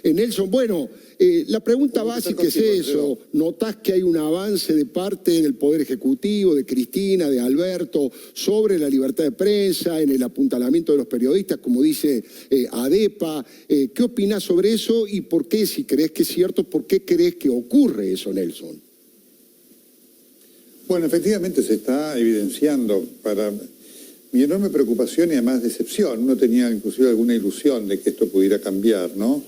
Nelson, bueno, la pregunta básica es eso. ¿Notás que hay un avance de parte del Poder Ejecutivo, de Cristina, de Alberto, sobre la libertad de prensa, en el apuntalamiento de los periodistas, como dice ADEPA? ¿Qué opinás sobre eso y por qué, si crees que es cierto, por qué crees que ocurre eso, Nelson? Bueno, efectivamente se está evidenciando para mi enorme preocupación y además decepción. Uno tenía inclusive alguna ilusión de que esto pudiera cambiar, ¿no?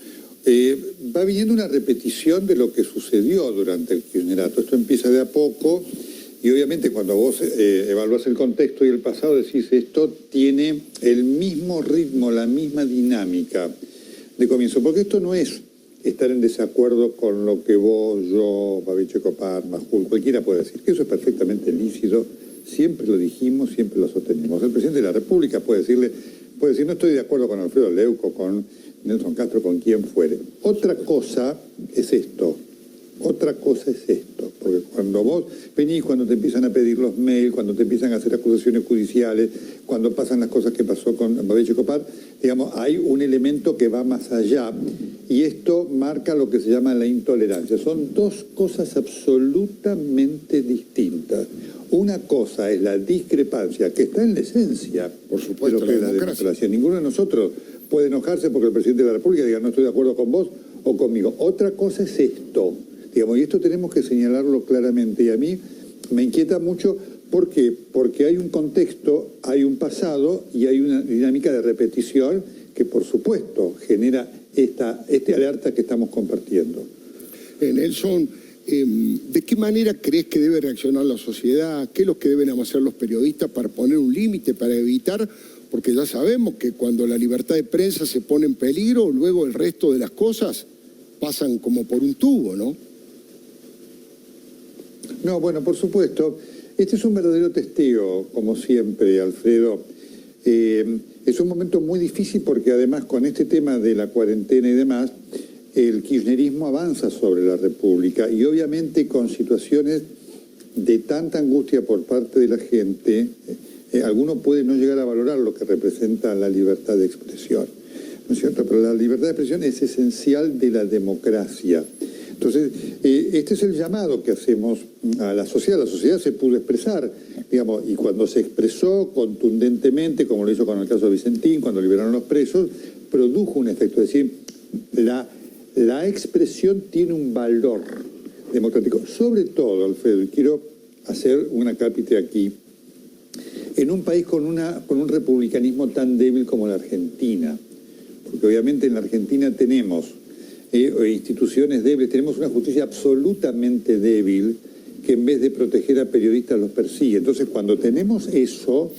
Va viniendo una repetición de lo que sucedió durante el kirchnerato. Esto empieza de a poco y obviamente cuando vos evaluás el contexto y el pasado decís esto tiene el mismo ritmo, la misma dinámica de comienzo. Porque esto no es estar en desacuerdo con lo que vos, yo, Babi Checopar, Majul, cualquiera puede decir, que eso es perfectamente lícito, siempre lo dijimos, siempre lo sostenemos. El presidente de la República puede decir, no estoy de acuerdo con Alfredo Leuco, con Nelson Castro, con quien fuere. Otra cosa es esto, porque cuando vos venís, cuando te empiezan a pedir los mails, cuando te empiezan a hacer acusaciones judiciales, cuando pasan las cosas que pasó con Babi Checopar, digamos, hay un elemento que va más allá y esto marca lo que se llama la intolerancia. Son dos cosas absolutamente distintas. Una cosa es la discrepancia, que está en la esencia, por supuesto, de lo que es la democracia. Ninguno de nosotros puede enojarse porque el presidente de la República diga no estoy de acuerdo con vos o conmigo. Otra cosa es esto, digamos, y esto tenemos que señalarlo claramente. Y a mí me inquieta mucho, ¿por qué? Porque hay un contexto, hay un pasado y hay una dinámica de repetición que por supuesto genera este alerta que estamos compartiendo. Nelson, ¿de qué manera crees que debe reaccionar la sociedad? ¿Qué es lo que deben hacer los periodistas para poner un límite, para evitar? Porque ya sabemos que cuando la libertad de prensa se pone en peligro, luego el resto de las cosas pasan como por un tubo, ¿no? No, bueno, por supuesto. Este es un verdadero testeo, como siempre, Alfredo. Es un momento muy difícil porque además con este tema de la cuarentena y demás, el kirchnerismo avanza sobre la República y obviamente con situaciones de tanta angustia por parte de la gente, alguno puede no llegar a valorar lo que representa la libertad de expresión, ¿no es cierto? Pero la libertad de expresión es esencial de la democracia. Entonces, este es el llamado que hacemos a la sociedad. La sociedad se pudo expresar, digamos, y cuando se expresó contundentemente, como lo hizo con el caso de Vicentín, cuando liberaron los presos, produjo un efecto. Es decir, la expresión tiene un valor democrático. Sobre todo, Alfredo, y quiero hacer una cápita aquí, en un país con un republicanismo tan débil como la Argentina, porque obviamente en la Argentina tenemos instituciones débiles, tenemos una justicia absolutamente débil que en vez de proteger a periodistas los persigue. Entonces, cuando tenemos eso,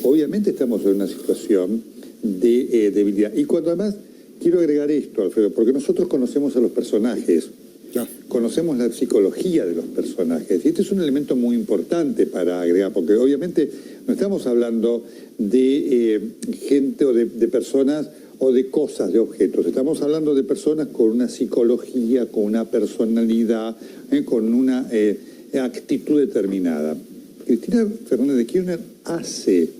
obviamente estamos en una situación de debilidad. Y cuando además, quiero agregar esto, Alfredo, porque nosotros conocemos a los personajes, conocemos la psicología de los personajes, y este es un elemento muy importante para agregar, porque obviamente no estamos hablando de gente o de personas o de cosas, de objetos. Estamos hablando de personas con una psicología, con una personalidad, con una actitud determinada. Cristina Fernández de Kirchner hace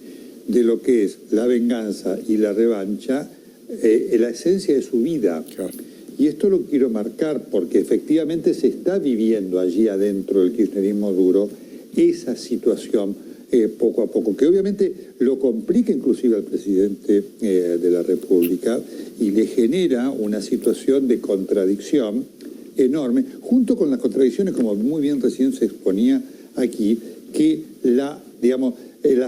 de lo que es la venganza y la revancha la esencia de su vida. Claro. Y esto lo quiero marcar porque efectivamente se está viviendo allí adentro del kirchnerismo duro esa situación poco a poco, que obviamente lo complica inclusive al presidente de la República y le genera una situación de contradicción enorme, junto con las contradicciones, como muy bien recién se exponía aquí, que la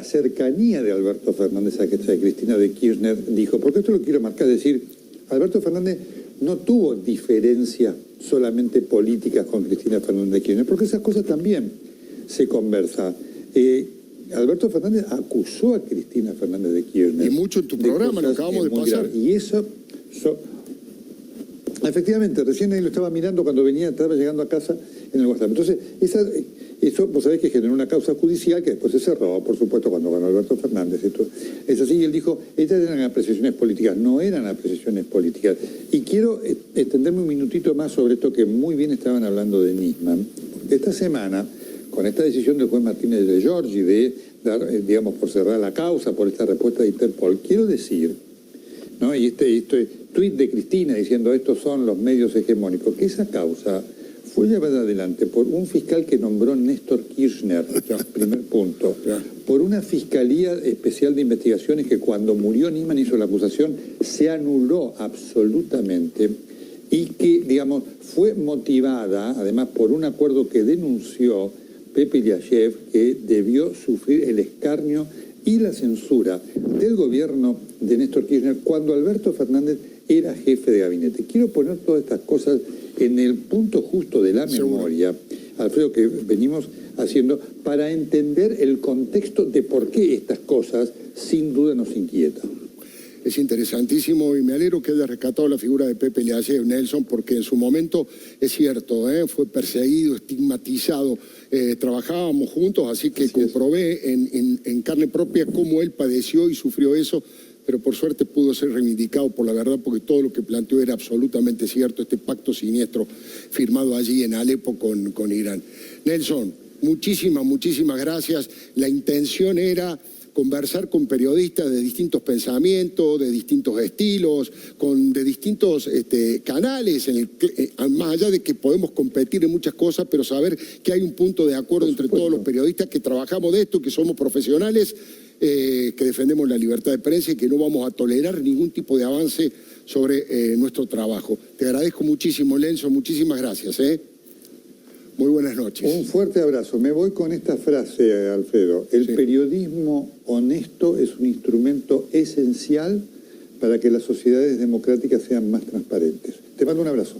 cercanía de Alberto Fernández a Cristina de Kirchner dijo, porque esto lo quiero marcar, es decir, Alberto Fernández no tuvo diferencias solamente políticas con Cristina Fernández de Kirchner, porque esas cosas también se conversan. Alberto Fernández acusó a Cristina Fernández de Kirchner. Y mucho en tu programa, lo acabamos de pasar. Grave. Y eso, efectivamente, recién ahí lo estaba mirando cuando estaba llegando a casa en el WhatsApp. Entonces, eso vos sabés que generó una causa judicial que después se cerró, por supuesto, cuando ganó Alberto Fernández. Esto es así, y él dijo, estas eran apreciaciones políticas, no eran apreciaciones políticas. Y quiero extenderme un minutito más sobre esto que muy bien estaban hablando de Nisman. Esta semana, con esta decisión del juez Martínez de Giorgi de dar, digamos, por cerrar la causa, por esta respuesta de Interpol, quiero decir ¿no? Y este tuit de Cristina diciendo estos son los medios hegemónicos, que esa causa fue llevada adelante por un fiscal que nombró Néstor Kirchner, primer punto, por una fiscalía especial de investigaciones que cuando murió Niman hizo la acusación, se anuló absolutamente y que, digamos, fue motivada además por un acuerdo que denunció Pepe Iliashev, que debió sufrir el escarnio y la censura del gobierno de Néstor Kirchner cuando Alberto Fernández era jefe de gabinete. Quiero poner todas estas cosas en el punto justo de la memoria, Alfredo, que venimos haciendo para entender el contexto de por qué estas cosas sin duda nos inquietan. Es interesantísimo y me alegro que haya rescatado la figura de Pepe Iliashev, Nelson, porque en su momento es cierto, fue perseguido, estigmatizado, trabajábamos juntos, así que comprobé en carne propia cómo él padeció y sufrió eso, pero por suerte pudo ser reivindicado por la verdad, porque todo lo que planteó era absolutamente cierto, este pacto siniestro firmado allí en Alepo con Irán. Nelson, muchísimas gracias. La intención era conversar con periodistas de distintos pensamientos, de distintos estilos, de distintos canales, más allá de que podemos competir en muchas cosas, pero saber que hay un punto de acuerdo entre todos los periodistas que trabajamos de esto, que somos profesionales, que defendemos la libertad de prensa y que no vamos a tolerar ningún tipo de avance sobre nuestro trabajo. Te agradezco muchísimo, Lenzo, muchísimas gracias. Muy buenas noches. Un fuerte abrazo. Me voy con esta frase, Alfredo. El periodismo honesto es un instrumento esencial para que las sociedades democráticas sean más transparentes. Te mando un abrazo.